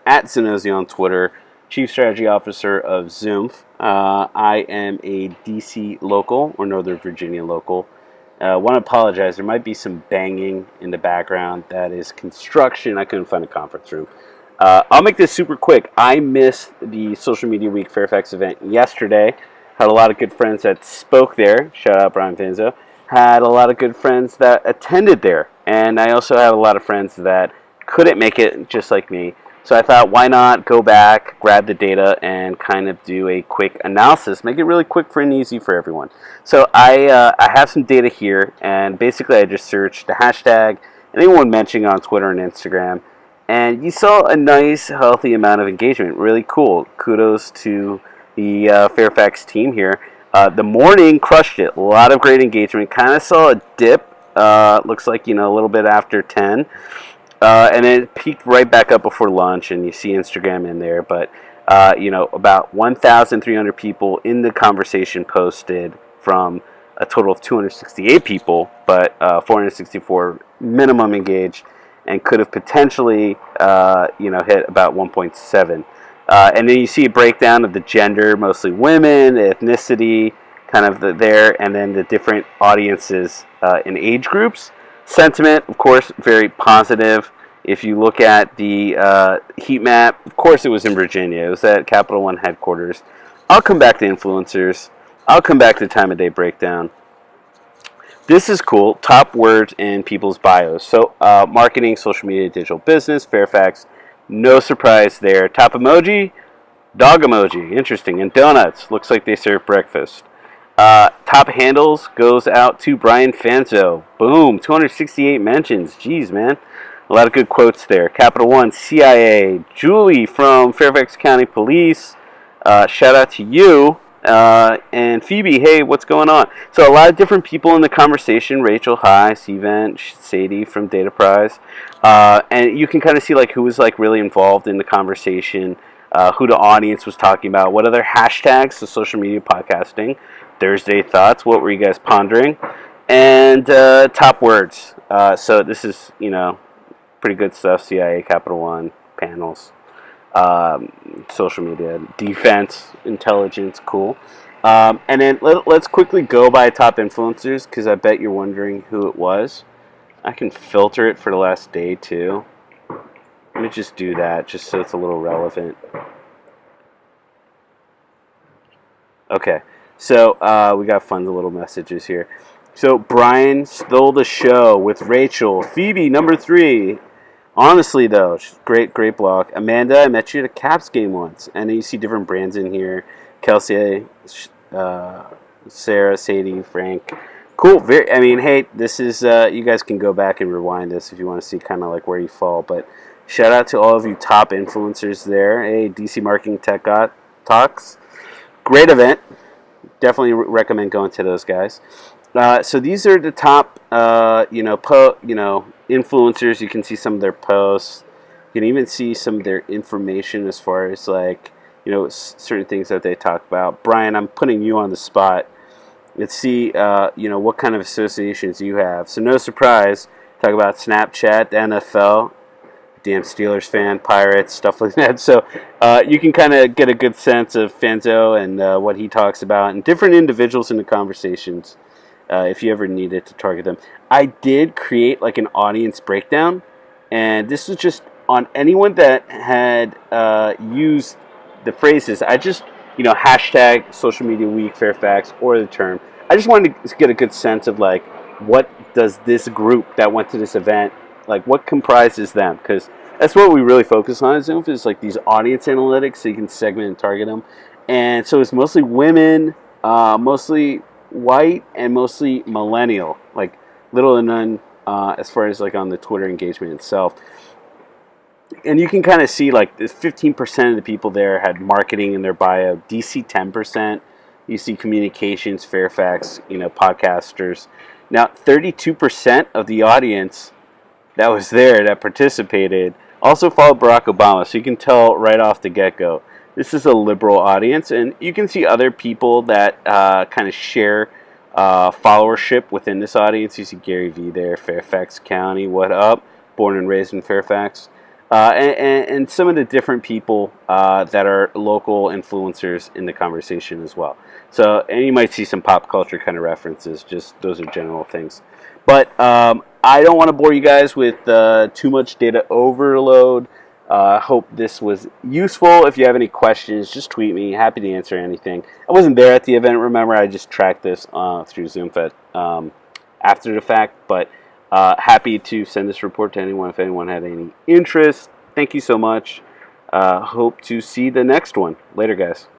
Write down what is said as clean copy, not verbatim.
at Zanozzi on Twitter, Chief Strategy Officer of Zoomf. I am a DC local, or Northern Virginia local. I want to apologize. There might be some banging in the background. That is construction. I couldn't find a conference room. I'll make this super quick. I missed the Social Media Week Fairfax event yesterday. Had a lot of good friends that spoke there. Shout out Brian Fanzo. Had a lot of good friends that attended there. And I also had a lot of friends that couldn't make it, just like me. So I thought, why not go back, grab the data, and kind of do a quick analysis. Make it really quick and easy for everyone. So I have some data here, and basically I just searched the hashtag, anyone mentioning on Twitter and Instagram, and you saw a nice, healthy amount of engagement. Really cool. Kudos to the Fairfax team here. The morning crushed it. A lot of great engagement. Kind of saw a dip. Looks like, a little bit after 10. And it peaked right back up before lunch, and you see Instagram in there. But, about 1,300 people in the conversation posted from a total of 268 people, but 464 minimum engaged, and could have potentially, hit about 1.7. And then you see a breakdown of the gender, mostly women, ethnicity, kind of there, and then the different audiences in age groups. Sentiment, of course, very positive. If you look at the heat map, of course it was in Virginia. It was at Capital One headquarters. I'll come back to influencers. I'll come back to time of day breakdown. This is cool. Top words in people's bios. So marketing, social media, digital business, Fairfax. No surprise there. Top emoji, dog emoji. Interesting. And donuts. Looks like they serve breakfast. Top handles goes out to Brian Fanzo. Boom. 268 mentions. Jeez, man. A lot of good quotes there. Capital One, CIA. Julie from Fairfax County Police. Shout out to you. And Phoebe, hey, what's going on? So a lot of different people in the conversation. Rachel, hi. Cvent, Sadie from Data Prize. And you can kind of see who was really involved in the conversation, who the audience was talking about, what other hashtags, so social media podcasting, Thursday thoughts, what were you guys pondering, and top words. So this is, pretty good stuff. CIA, Capital One, panels. Social media, defense, intelligence, cool. And then let's quickly go by top influencers, because I bet you're wondering who it was. I can filter it for the last day too. Let me just do that, just so it's a little relevant. Okay, so we got fun little messages here. So Brian stole the show with Rachel. Phoebe, number 3. Honestly, though, great blog. Amanda, I met you at a Caps game once. And then you see different brands in here. Kelsey, Sarah, Sadie, Frank. Cool. Hey, this is, you guys can go back and rewind this if you want to see kind of where you fall. But shout out to all of you top influencers there. Hey, DC Marketing Tech Talks. Great event. Definitely recommend going to those guys. So these are the top, influencers. You can see some of their posts. You can even see some of their information as far as certain things that they talk about. Brian, I'm putting you on the spot. Let's see, what kind of associations you have. So no surprise, talk about Snapchat, the NFL, damn Steelers fan, Pirates, stuff like that. So you can kind of get a good sense of Fanzo and what he talks about, and different individuals in the conversations. If you ever needed to target them. I did create an audience breakdown, and this was just on anyone that had used the phrases. I just, hashtag social media week Fairfax or the term. I just wanted to get a good sense of what does this group that went to this event, what comprises them, because that's what we really focus on at Zoom, is these audience analytics, so you can segment and target them. And so it's mostly women, mostly white, and mostly millennial, little to none as far as on the Twitter engagement itself. And you can kind of see 15% of the people there had marketing in their bio. DC 10%. You see communications, Fairfax, podcasters. Now 32% of the audience that was there, that participated, also followed Barack Obama. So you can tell right off the get-go, this is a liberal audience, and you can see other people that kind of share followership within this audience. You see Gary V there, Fairfax County, what up? Born and raised in Fairfax. and some of the different people that are local influencers in the conversation as well. So, and you might see some pop culture kind of references. Just those are general things. But I don't want to bore you guys with too much data overload. Hope this was useful. If you have any questions, just tweet me. Happy to answer anything. I wasn't there at the event, remember. I just tracked this through ZoomFed after the fact. But happy to send this report to anyone if anyone had any interest. Thank you so much. Hope to see the next one. Later, guys.